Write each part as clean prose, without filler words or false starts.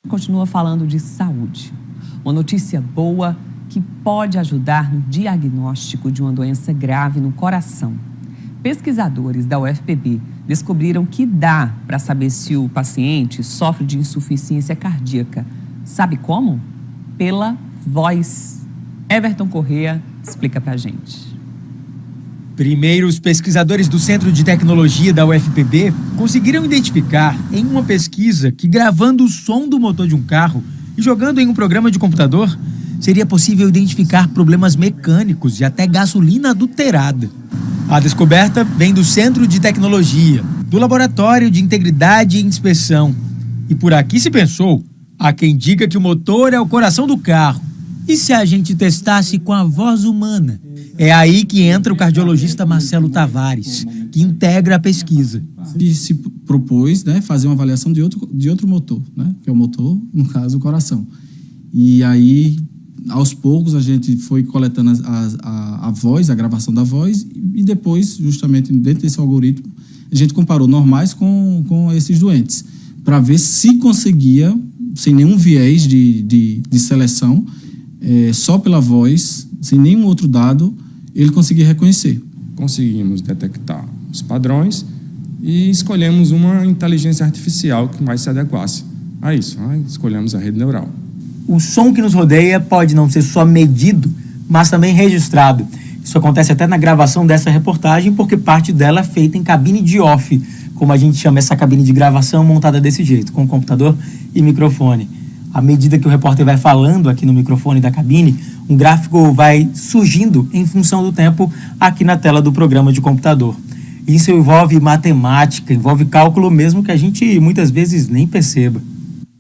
Continua falando de saúde. Uma notícia boa que pode ajudar no diagnóstico de uma doença grave no coração. Pesquisadores da UFPB descobriram que dá para saber se o paciente sofre de insuficiência cardíaca. Sabe como? Pela voz. Everton Corrêa explica pra gente. Primeiro, os pesquisadores do Centro de Tecnologia da UFPB conseguiram identificar em uma pesquisa que, gravando o som do motor de um carro e jogando em um programa de computador, seria possível identificar problemas mecânicos e até gasolina adulterada. A descoberta vem do Centro de Tecnologia, do Laboratório de Integridade e Inspeção. E por aqui se pensou, há quem diga que o motor é o coração do carro. E se a gente testasse com a voz humana? É aí que entra o cardiologista Marcelo Tavares, que integra a pesquisa. E se propôs, fazer uma avaliação de outro motor, que é o motor, no caso, o coração. E aí, aos poucos, a gente foi coletando a voz, a gravação da voz, e depois, justamente dentro desse algoritmo, a gente comparou normais com esses doentes, para ver se conseguia, sem nenhum viés de seleção, só pela voz, sem nenhum outro dado, ele conseguia reconhecer. Conseguimos detectar os padrões e escolhemos uma inteligência artificial que mais se adequasse a isso. Escolhemos a rede neural. O som que nos rodeia pode não ser só medido, mas também registrado. Isso acontece até na gravação dessa reportagem, porque parte dela é feita em cabine de off, como a gente chama essa cabine de gravação montada desse jeito, com computador e microfone. À medida que o repórter vai falando aqui no microfone da cabine, um gráfico vai surgindo em função do tempo aqui na tela do programa de computador. Isso envolve matemática, envolve cálculo mesmo que a gente muitas vezes nem perceba.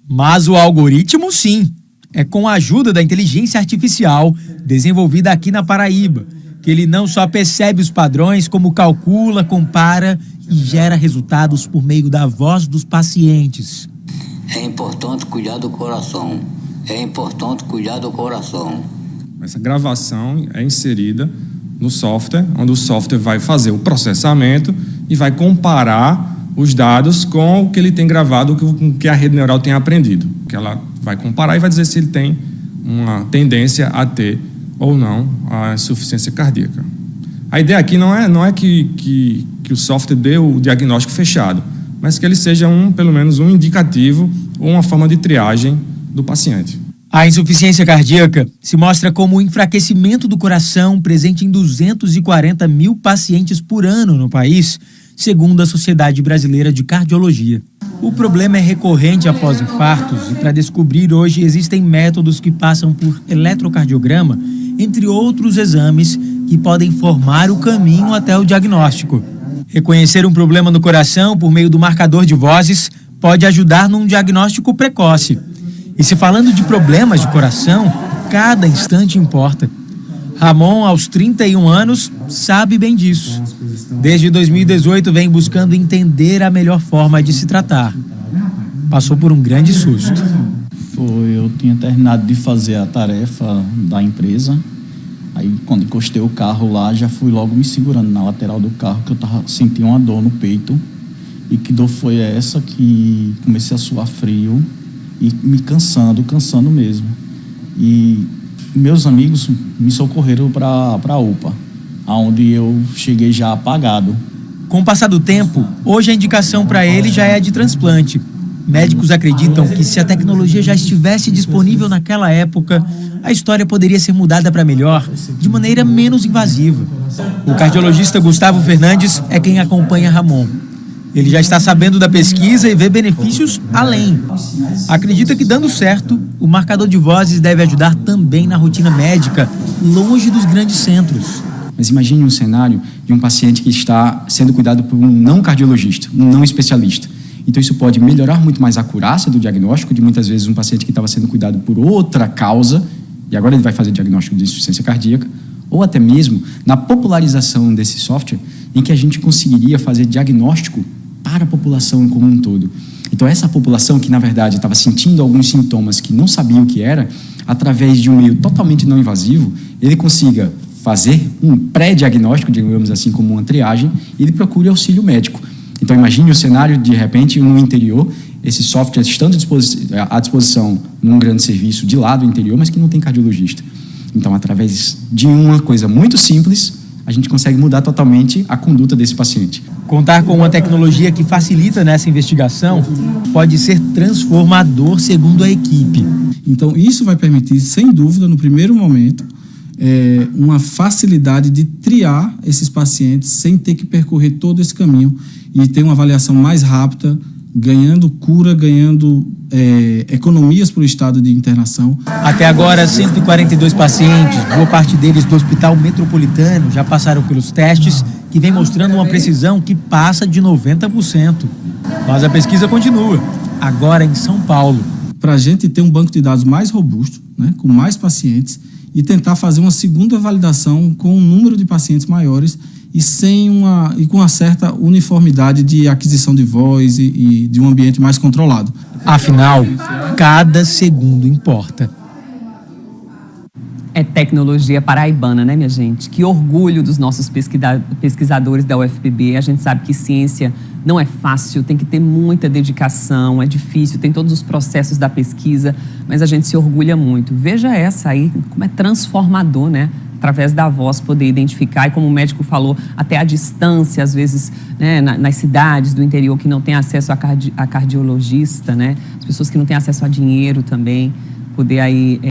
Mas o algoritmo, sim, é com a ajuda da inteligência artificial desenvolvida aqui na Paraíba, que ele não só percebe os padrões, como calcula, compara e gera resultados por meio da voz dos pacientes. É importante cuidar do coração. É importante cuidar do coração. Essa gravação é inserida no software, onde o software vai fazer o processamento e vai comparar os dados com o que ele tem gravado, com o que a rede neural tem aprendido. Que ela vai comparar e vai dizer se ele tem uma tendência a ter ou não a insuficiência cardíaca. A ideia aqui não é que o software dê o diagnóstico fechado, mas que ele seja pelo menos um indicativo ou uma forma de triagem do paciente. A insuficiência cardíaca se mostra como o enfraquecimento do coração presente em 240 mil pacientes por ano no país, segundo a Sociedade Brasileira de Cardiologia. O problema é recorrente após infartos e, para descobrir hoje, existem métodos que passam por eletrocardiograma, entre outros exames que podem formar o caminho até o diagnóstico. Reconhecer um problema no coração por meio do marcador de vozes pode ajudar num diagnóstico precoce. E se falando de problemas de coração, cada instante importa. Ramon, aos 31 anos, sabe bem disso. Desde 2018 vem buscando entender a melhor forma de se tratar. Passou por um grande susto. Eu tinha terminado de fazer a tarefa da empresa. Aí, quando encostei o carro lá, já fui logo me segurando na lateral do carro, que eu sentindo uma dor no peito. E que dor foi essa que comecei a suar frio e me cansando mesmo. E meus amigos me socorreram para a UPA, onde eu cheguei já apagado. Com o passar do tempo, hoje a indicação para ele já é de transplante. Médicos acreditam que se a tecnologia já estivesse disponível naquela época, a história poderia ser mudada para melhor, de maneira menos invasiva. O cardiologista Gustavo Fernandes é quem acompanha Ramon. Ele já está sabendo da pesquisa e vê benefícios além. Acredita que, dando certo, o marcador de vozes deve ajudar também na rotina médica, longe dos grandes centros. Mas imagine um cenário de um paciente que está sendo cuidado por um não cardiologista, um não especialista. Então isso pode melhorar muito mais a acurácia do diagnóstico de muitas vezes um paciente que estava sendo cuidado por outra causa, e agora ele vai fazer diagnóstico de insuficiência cardíaca, ou até mesmo na popularização desse software, em que a gente conseguiria fazer diagnóstico para a população como um todo. Então essa população que na verdade estava sentindo alguns sintomas que não sabia o que era, através de um meio totalmente não invasivo, ele consiga fazer um pré-diagnóstico, digamos assim, como uma triagem, e ele procure auxílio médico. Então imagine o cenário, de repente, no interior, esses softwares estão à disposição num grande serviço de lá do interior, mas que não tem cardiologista. Então, através de uma coisa muito simples, a gente consegue mudar totalmente a conduta desse paciente. Contar com uma tecnologia que facilita nessa investigação pode ser transformador, segundo a equipe. Então, isso vai permitir, sem dúvida, no primeiro momento, uma facilidade de triar esses pacientes sem ter que percorrer todo esse caminho e ter uma avaliação mais rápida, ganhando cura, ganhando economias para o estado de internação. Até agora, 142 pacientes, boa parte deles do Hospital Metropolitano, já passaram pelos testes, que vem mostrando uma precisão que passa de 90%. Mas a pesquisa continua, agora em São Paulo. Para a gente ter um banco de dados mais robusto, né, com mais pacientes, e tentar fazer uma segunda validação com um número de pacientes maiores e com uma certa uniformidade de aquisição de voz e de um ambiente mais controlado. Afinal, cada segundo importa. É tecnologia paraibana, né, minha gente? Que orgulho dos nossos pesquisadores da UFPB. A gente sabe que ciência não é fácil, tem que ter muita dedicação, é difícil, tem todos os processos da pesquisa, mas a gente se orgulha muito. Veja essa aí, como é transformador, né? Através da voz poder identificar, e como o médico falou, até a distância, às vezes, né, nas cidades do interior que não tem acesso a cardiologista, né? As pessoas que não têm acesso a dinheiro também, poder aí